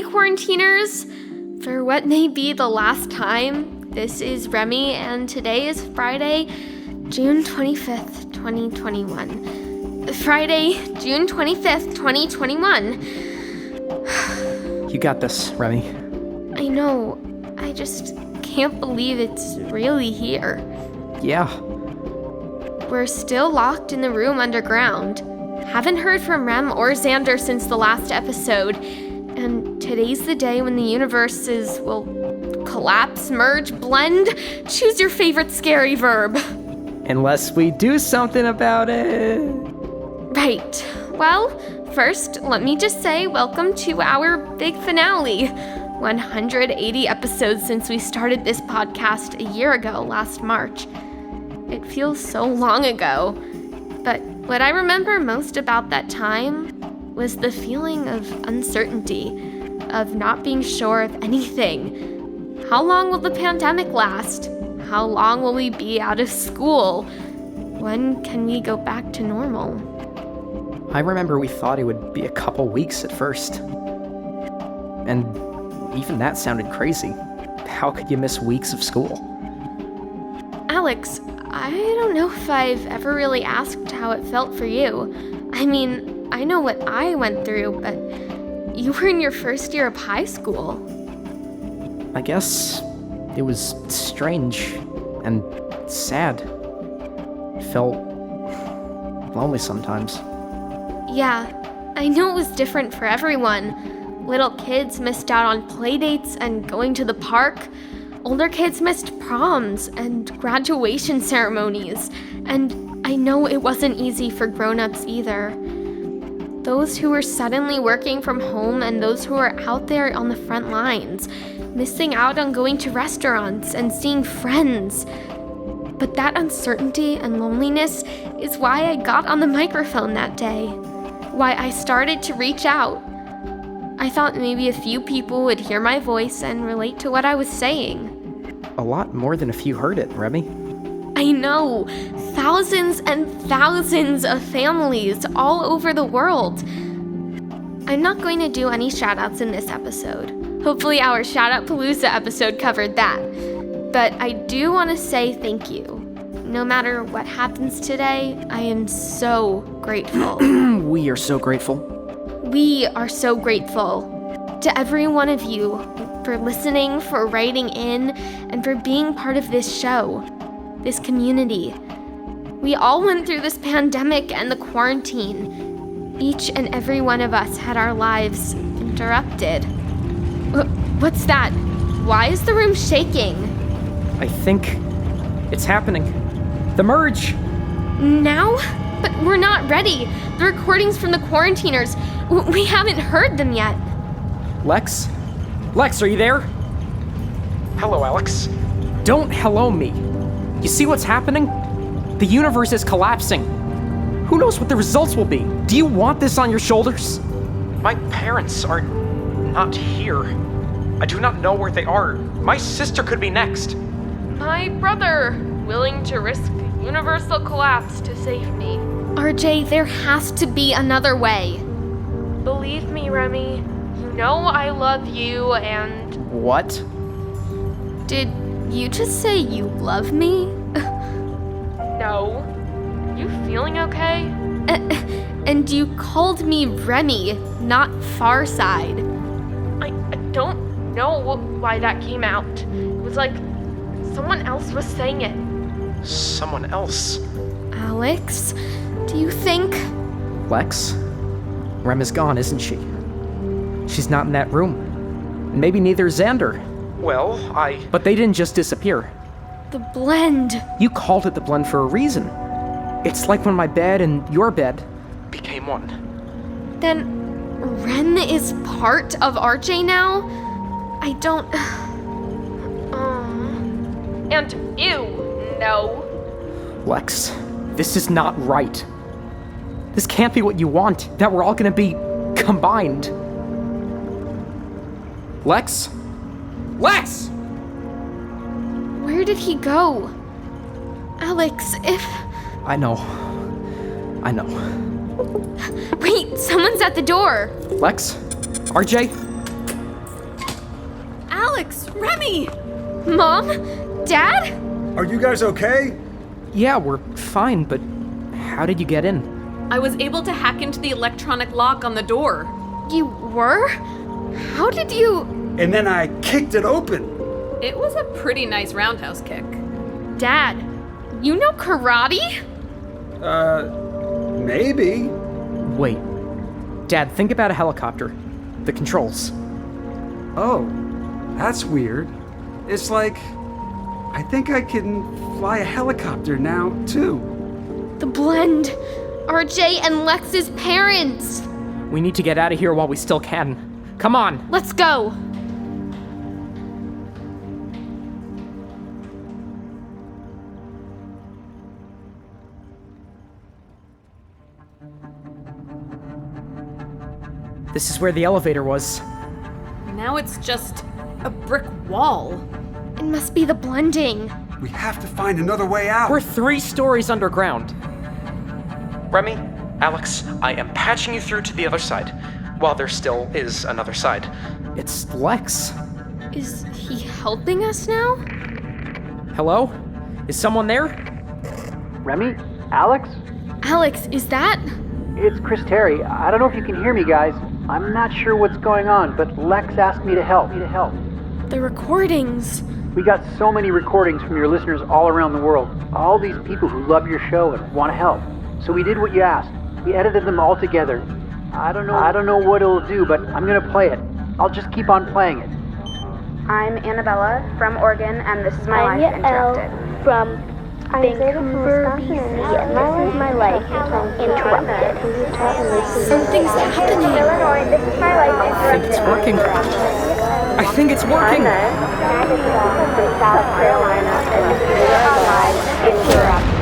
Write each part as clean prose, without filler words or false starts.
quarantiners! For what may be the last time, this is Remy, and today is Friday, June 25th, 2021. Friday, June 25th, 2021. You got this, Remy. I know. I just can't believe it's really here. Yeah. We're still locked in the room underground. Haven't heard from Rem or Xander since the last episode. And today's the day when the universes will collapse, merge, blend. Choose your favorite scary verb. Unless we do something about it. Right. Well, first, let me just say welcome to our big finale. 180 episodes since we started this podcast a year ago, last March. It feels so long ago. But what I remember most about that time was the feeling of uncertainty, of not being sure of anything. How long will the pandemic last? How long will we be out of school? When can we go back to normal? I remember we thought it would be a couple weeks at first. And even that sounded crazy. How could you miss weeks of school? Alex, I don't know if I've ever really asked how it felt for you. I mean, I know what I went through, but you were in your first year of high school. I guess it was strange and sad. I felt lonely sometimes. Yeah, I know it was different for everyone. Little kids missed out on playdates and going to the park. Older kids missed proms and graduation ceremonies. And I know it wasn't easy for grown-ups either. Those who were suddenly working from home and those who were out there on the front lines, missing out on going to restaurants and seeing friends. But that uncertainty and loneliness is why I got on the microphone that day. Why I started to reach out. I thought maybe a few people would hear my voice and relate to what I was saying. A lot more than a few heard it, Remy. I know. Thousands and thousands of families all over the world. I'm not going to do any shoutouts in this episode. Hopefully our Shoutout Palooza episode covered that. But I do want to say thank you. No matter what happens today, I am so grateful. We are so grateful. We are so grateful to every one of you for listening, for writing in, and for being part of this show, this community. We all went through this pandemic and the quarantine. Each and every one of us had our lives interrupted. What's that? Why is the room shaking? I think it's happening. The merge! Now? But we're not ready. The recordings from the quarantiners, we haven't heard them yet. Lex? Lex, are you there? Hello, Alex. Don't hello me. You see what's happening? The universe is collapsing. Who knows what the results will be? Do you want this on your shoulders? My parents are not here. I do not know where they are. My sister could be next. My brother, willing to risk universal collapse to save me. RJ, there has to be another way. Believe me, Remy. You know I love you and... What? Did you just say you love me? No. You feeling okay? And you called me Remy, not Farside. I don't know why that came out. It was like someone else was saying it. Someone else? Alex, do you think... Lex? Rem is gone, isn't she? She's not in that room. And maybe neither is Xander. Well, But they didn't just disappear. The blend. You called it the blend for a reason. It's like when my bed and your bed became one. Then Ren is part of RJ now? I don't... And ew, no. Lex, this is not right. This can't be what you want, that we're all gonna be combined. Lex? Lex! Where did he go? Alex, if... I know. Wait, someone's at the door. Lex? RJ? Alex! Remy! Mom? Dad? Are you guys okay? Yeah, we're fine, but how did you get in? I was able to hack into the electronic lock on the door. You were? How did you... And then I kicked it open. It was a pretty nice roundhouse kick. Dad, you know karate? Maybe. Wait. Dad, think about a helicopter. The controls. Oh, that's weird. It's like, I think I can fly a helicopter now, too. The blend. RJ and Lex's parents. We need to get out of here while we still can. Come on! Let's go. This is where the elevator was. Now it's just a brick wall. It must be the blending. We have to find another way out. We're 3 stories underground. Remy, Alex, I am patching you through to the other side. While there still is another side. It's Lex. Is he helping us now? Hello? Is someone there? Remy? Alex? Alex, is that... It's Chris Terry. I don't know if you can hear me, guys. I'm not sure what's going on, but Lex asked me to help. The recordings. We got so many recordings from your listeners all around the world. All these people who love your show and want to help. So we did what you asked. We edited them all together. I don't know what it'll do, but I'm gonna play it. I'll just keep on playing it. I'm Annabella from Oregon, and this is my life interrupted. From Vancouver, BC, and this is my life interrupted. Something's happening. Illinois, this is my life I think it's working. I think it's working. South Carolina, and this is our lives interrupted.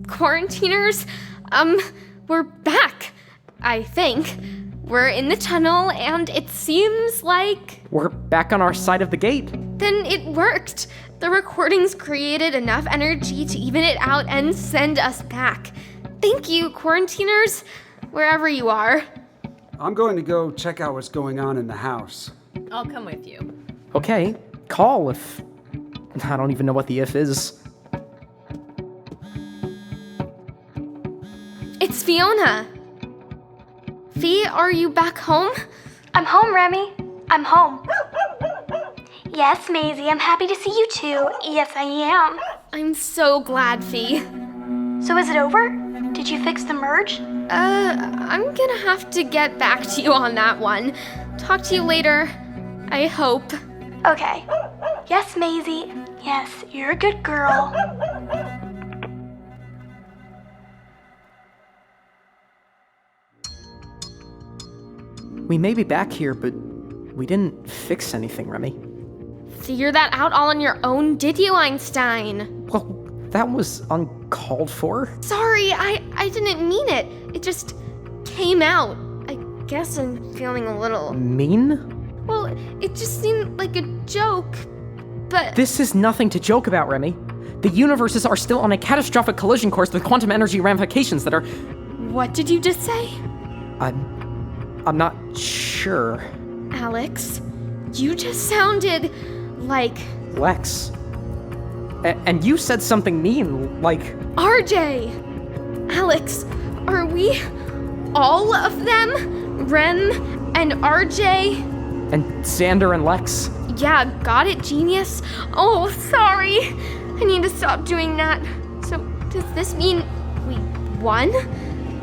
Quarantiners, we're back, I think. We're in the tunnel, and it seems like... We're back on our side of the gate. Then it worked. The recordings created enough energy to even it out and send us back. Thank you, quarantiners, wherever you are. I'm going to go check out what's going on in the house. I'll come with you. Okay, call if... I don't even know what the if is. It's Fiona. Fee, are you back home? I'm home, Remy. I'm home. Yes, Maisie, I'm happy to see you too. Yes, I am. I'm so glad, Fee. So is it over? Did you fix the merge? I'm gonna have to get back to you on that one. Talk to you later. I hope. Okay. Yes, Maisie. Yes, you're a good girl. We may be back here, but we didn't fix anything, Remy. Figure that out all on your own, did you, Einstein? Well, that was uncalled for. Sorry, I didn't mean it. It just came out. I guess I'm feeling a little... Mean? Well, it just seemed like a joke, but... This is nothing to joke about, Remy. The universes are still on a catastrophic collision course with quantum energy ramifications that are... What did you just say? I'm not sure. Alex, you just sounded like... Lex. And you said something mean, like... RJ! Alex, are we all of them? Rem and RJ? And Xander and Lex? Yeah, got it, genius. Oh, sorry. I need to stop doing that. So, does this mean we won?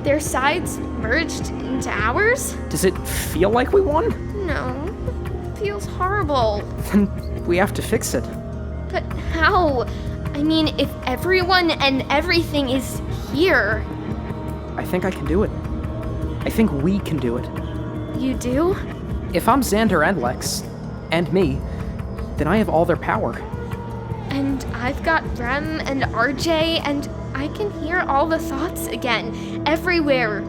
Their sides merged into ours? Does it feel like we won? No, it feels horrible. Then we have to fix it. But how? I mean, if everyone and everything is here. I think I can do it. I think we can do it. You do? If I'm Xander and Lex, and me, then I have all their power. And I've got Rem and RJ, and I can hear all the thoughts again, everywhere.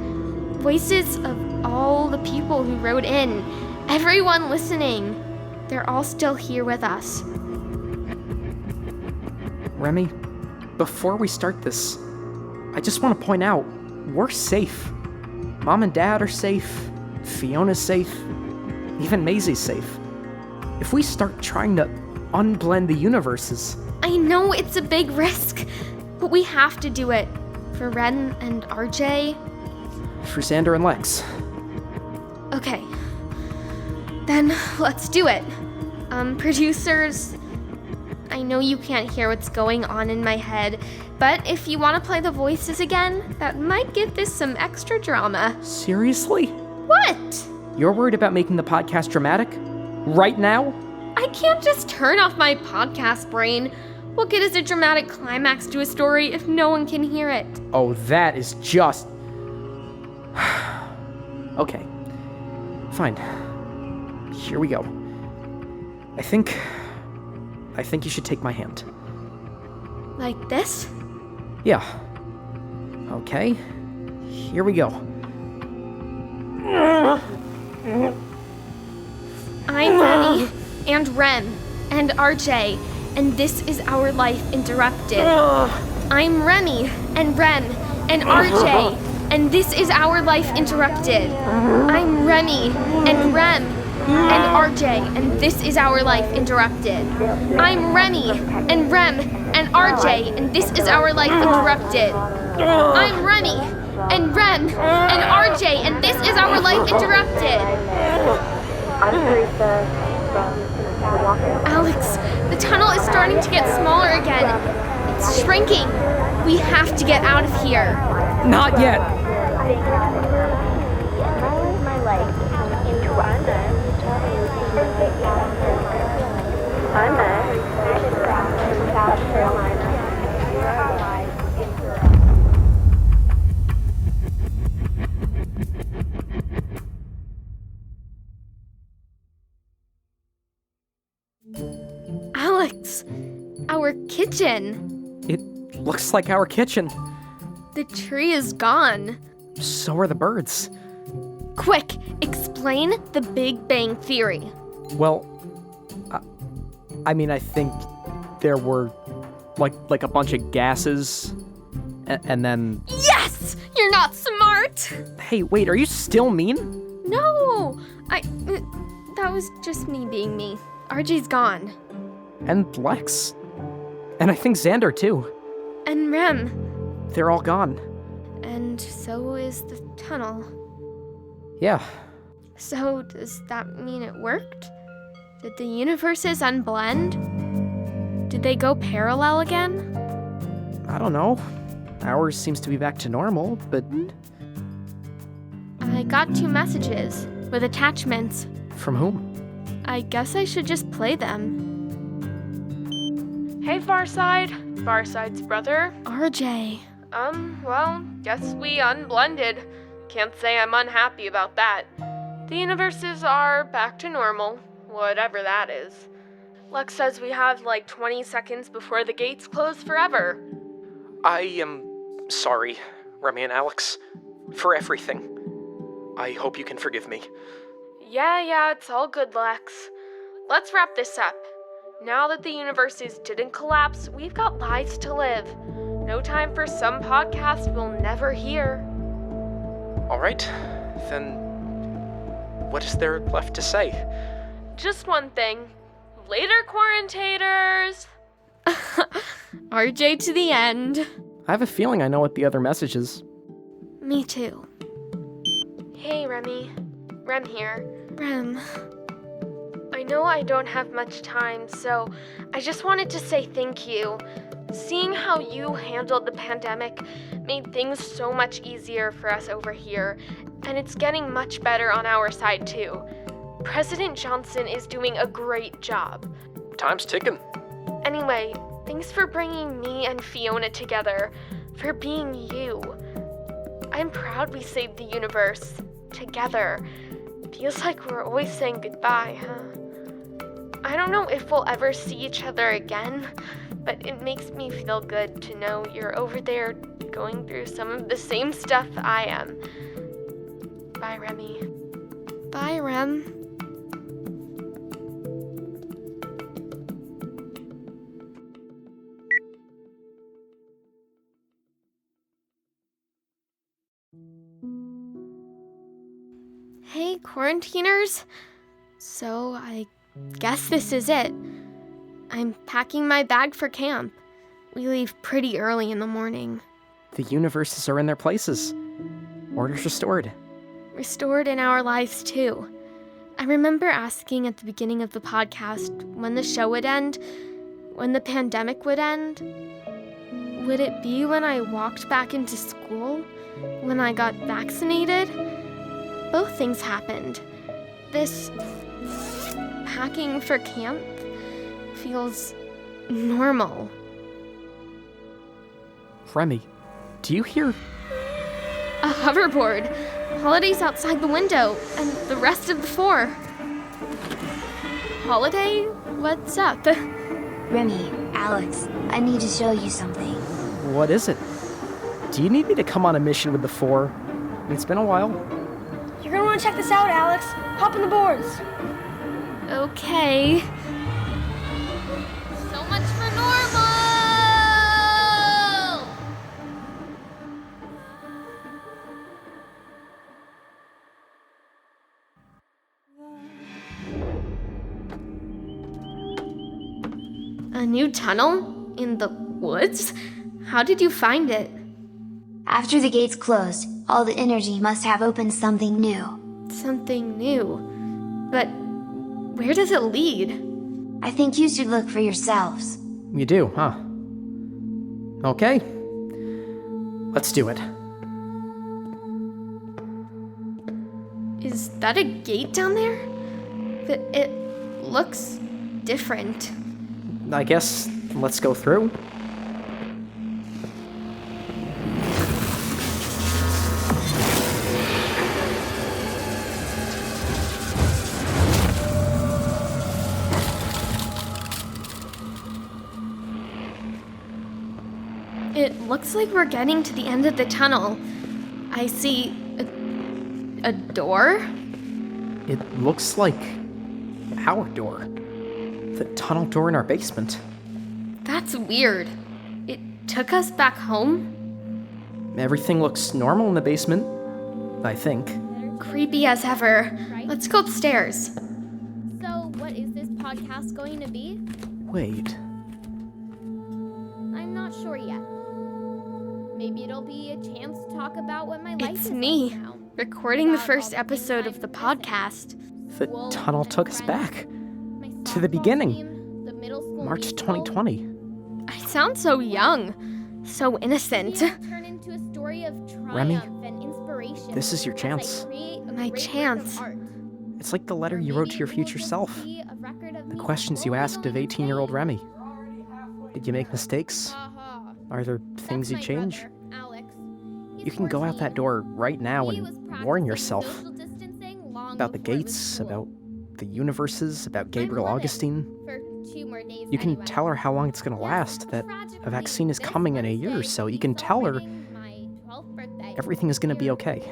Voices of all the people who wrote in, everyone listening. They're all still here with us. Remy, before we start this, I just want to point out, we're safe. Mom and Dad are safe. Fiona's safe. Even Maisie's safe. If we start trying to unblend the universes... I know it's a big risk, but we have to do it. For Ren and RJ. For Xander and Lex. Okay. Then let's do it. Producers, I know you can't hear what's going on in my head, but if you want to play the voices again, that might give this some extra drama. Seriously? What? You're worried about making the podcast dramatic? Right now? I can't just turn off my podcast brain. What good is a dramatic climax to a story if no one can hear it? Oh, that is just... Okay. Fine. Here we go. I think you should take my hand. Like this? Yeah. Okay. Here we go. I'm Remy, and Rem, and RJ, and this is Our Life Interrupted. I'm Remy, and Rem, and RJ, and this is Our Life Interrupted. I'm Remy, and Rem, and RJ, and this is Our Life Interrupted. I'm Remy, and Rem, and RJ, and this is Our Life Interrupted. I'm Remy, and Rem, and RJ, and this is Our Life Interrupted. Alex, the tunnel is starting to get smaller again. It's shrinking. We have to get out of here. Not yet. My life interrupted. I'm in South Carolina. Your life interrupted. Alex, our kitchen. It looks like our kitchen. The tree is gone. So are the birds. Quick, explain the Big Bang Theory. Well, I mean, I think there were like a bunch of gases, and then... Yes! You're not smart! Hey, wait, are you still mean? No! That was just me being me. RJ's gone. And Lex. And I think Xander, too. And Rem. They're all gone. And so is the tunnel. Yeah. So does that mean it worked? Did the universes unblend? Did they go parallel again? I don't know. Ours seems to be back to normal, but... I got 2 messages with attachments. From whom? I guess I should just play them. Hey, Farside. Farside's brother. RJ. Well, guess we unblended. Can't say I'm unhappy about that. The universes are back to normal, whatever that is. Lex says we have like 20 seconds before the gates close forever. I am sorry, Remy and Alex, for everything. I hope you can forgive me. Yeah, it's all good, Lex. Let's wrap this up. Now that the universes didn't collapse, we've got lives to live. No time for some podcast we'll never hear. All right, then what is there left to say? Just one thing. Later, quarantators! RJ to the end. I have a feeling I know what the other message is. Me too. Hey, Remy. Rem here. Rem. I know I don't have much time, so I just wanted to say thank you. Seeing how you handled the pandemic made things so much easier for us over here, and it's getting much better on our side too. President Johnson is doing a great job. Time's ticking. Anyway, thanks for bringing me and Fiona together, for being you. I'm proud we saved the universe, together. Feels like we're always saying goodbye, huh? I don't know if we'll ever see each other again, but it makes me feel good to know you're over there going through some of the same stuff I am. Bye, Remy. Bye, Rem. Okay, quarantiners. So I guess this is it. I'm packing my bag for camp. We leave pretty early in the morning. The universes are in their places. Order's restored. Restored in our lives, too. I remember asking at the beginning of the podcast when the show would end, when the pandemic would end. Would it be when I walked back into school? When I got vaccinated? Both things happened. This packing for camp feels normal. Remy, do you hear? A hoverboard. Holiday's outside the window, and the rest of the four. Holiday? What's up? Remy, Alex, I need to show you something. What is it? Do you need me to come on a mission with the four? It's been a while. You're gonna wanna check this out, Alex. Hop on the boards. Okay. So much for normal! A new tunnel? In the woods? How did you find it? After the gates closed, all the energy must have opened something new. Something new. But where does it lead? I think you should look for yourselves. You do, huh? Okay. Let's do it. Is that a gate down there? But it looks different. I guess let's go through. It looks like we're getting to the end of the tunnel. I see a door? It looks like our door. The tunnel door in our basement. That's weird. It took us back home? Everything looks normal in the basement, I think. Creepy as ever. Let's go upstairs. So, what is this podcast going to be? Wait. I'm not sure yet. Maybe it'll be a chance to talk about what my life It's is me, like now. recording the first episode of the podcast. The tunnel took us back. To the beginning. March 2020. I sound so young. So innocent. Remy, this is your chance. My chance. It's like the letter you wrote to your future self. The questions you asked of 18-year-old Remy. Did you make mistakes? Are there things you change? You can go out that door right now and warn yourself about the gates, about the universes, about Gabriel Augustine. You can tell her how long it's gonna last, that a vaccine is coming in a year or so. You can tell her everything is gonna be okay.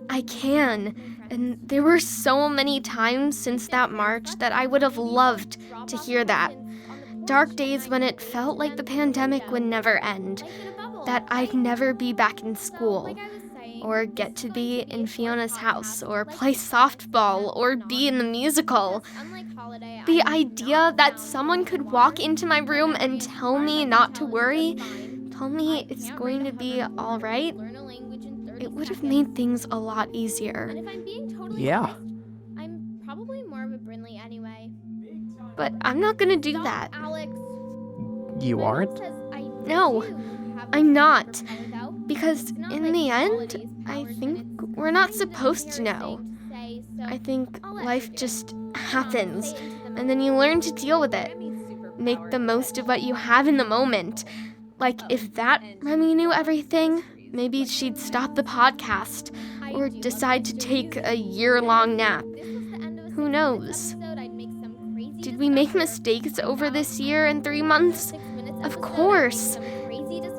I can. And there were so many times since that March that I would have loved to hear that. Dark days when it felt like the pandemic would never end, that I'd never be back in school, or get to be in Fiona's house, or play softball, or be in the musical. The idea that someone could walk into my room and tell me not to worry, tell me it's going to be all right, it would have made things a lot easier. Yeah. I'm probably more of a Brinley anyway. But I'm not gonna do that. Alex. You aren't? No, I'm not. Because in the end, I think we're not supposed to know. I think life just happens, and then you learn to deal with it. Make the most of what you have in the moment. Like, if that Remy knew everything, maybe she'd stop the podcast, or decide to take a year-long nap. Who knows? Did we make mistakes over this year and 3 months? Of course.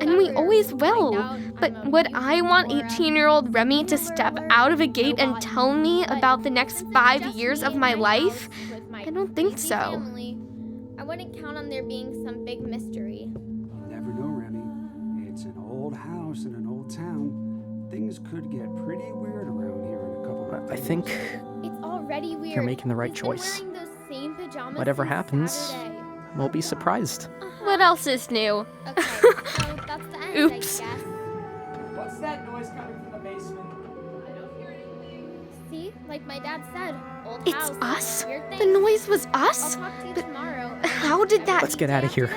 And we always will. But would I want 18-year-old Remy to step out of a gate and tell me about the next 5 years of my life? I don't think so. I wouldn't count on there being some big mystery. Never know, Remy. It's an old house in an old town. things could get pretty weird around here in a couple of days. I think It's already weird. you're making the right He's been choice. wearing those same pajamas Whatever since happens, Saturday. we'll be surprised. What else is new? Okay, so that's the end, Oops. I guess. What's that noise coming from the basement? See, like my dad said, old It's house. us? Weird The things. noise was I'll us? talk to you But tomorrow. how did that- Let's get out of here.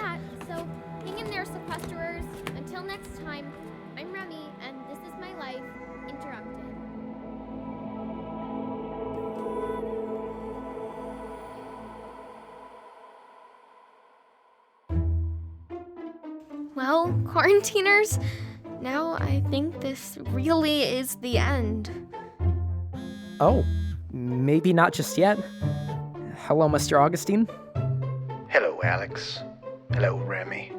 So, hang in there, sequesterers. Until next time, I'm Remy, and this is my life interrupted. Well, quarantiners, now I think this really is the end. Oh, maybe not just yet. Hello, Mr. Augustine. Hello, Alex. Hello, Remy.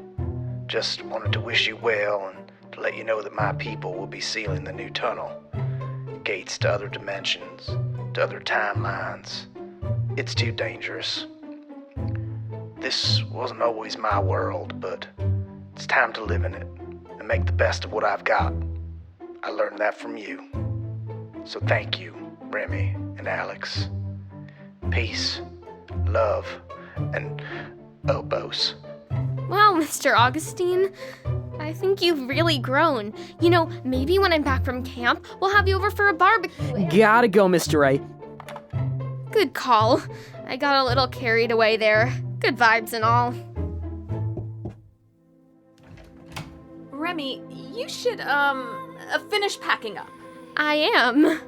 Just wanted to wish you well and to let you know that my people will be sealing the new tunnel. Gates to other dimensions, to other timelines. It's too dangerous. This wasn't always my world, but it's time to live in it and make the best of what I've got. I learned that from you. So thank you, Remy and Alex. Peace, love, and elbows. Wow, Mr. Augustine, I think you've really grown. You know, maybe when I'm back from camp, we'll have you over for a barbecue. Gotta go, Mr. A. Good call. I got a little carried away there. Good vibes and all. Remy, you should, finish packing up. I am.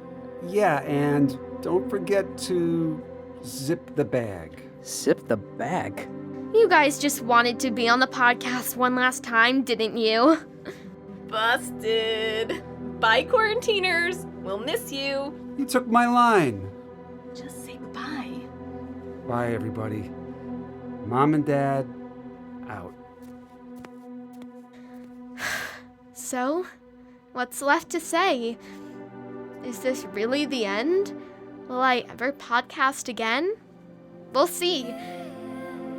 Yeah, and don't forget to zip the bag. Zip the bag. You guys just wanted to be on the podcast one last time, didn't you? Busted. Bye, quarantiners. We'll miss you. You took my line. Just say bye. Bye, everybody. Mom and Dad, out. So, what's left to say? Is this really the end? Will I ever podcast again? We'll see.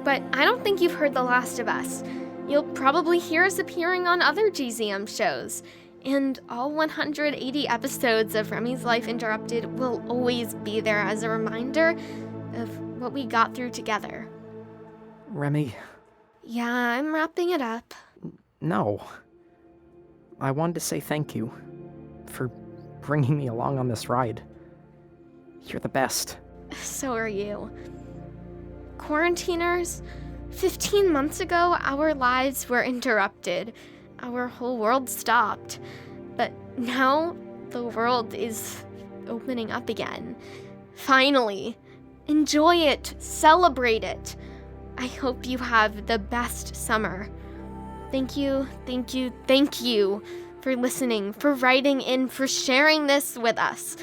But I don't think you've heard the last of us. You'll probably hear us appearing on other GZM shows. And all 180 episodes of Remy's Life Interrupted will always be there as a reminder of what we got through together. Remy, Yeah, I'm wrapping it up. no. I wanted to say thank you for bringing me along on this ride. You're the best. So are you. Quarantiners, 15 months ago, our lives were interrupted. Our whole world stopped. But now, the world is opening up again. Finally. Enjoy it. Celebrate it. I hope you have the best summer. Thank you for listening, for writing in, for sharing this with us.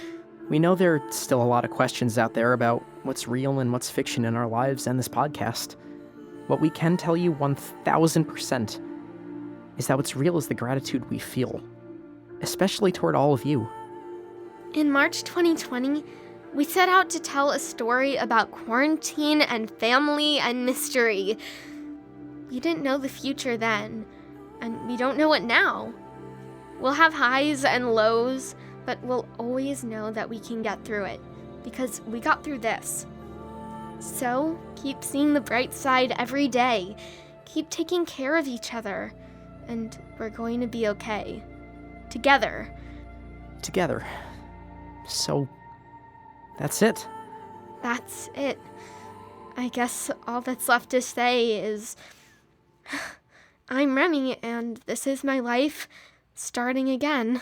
We know there are still a lot of questions out there about what's real and what's fiction in our lives and this podcast. What we can tell you 1000% is that what's real is the gratitude we feel, especially toward all of you. In March 2020, we set out to tell a story about quarantine and family and mystery. We didn't know the future then, and we don't know it now. We'll have highs and lows, but we'll always know that we can get through it, because we got through this. So, keep seeing the bright side every day. Keep taking care of each other, and we're going to be okay. Together. Together. So, that's it. That's it. I guess all that's left to say is, I'm Remy, and this is my life starting again.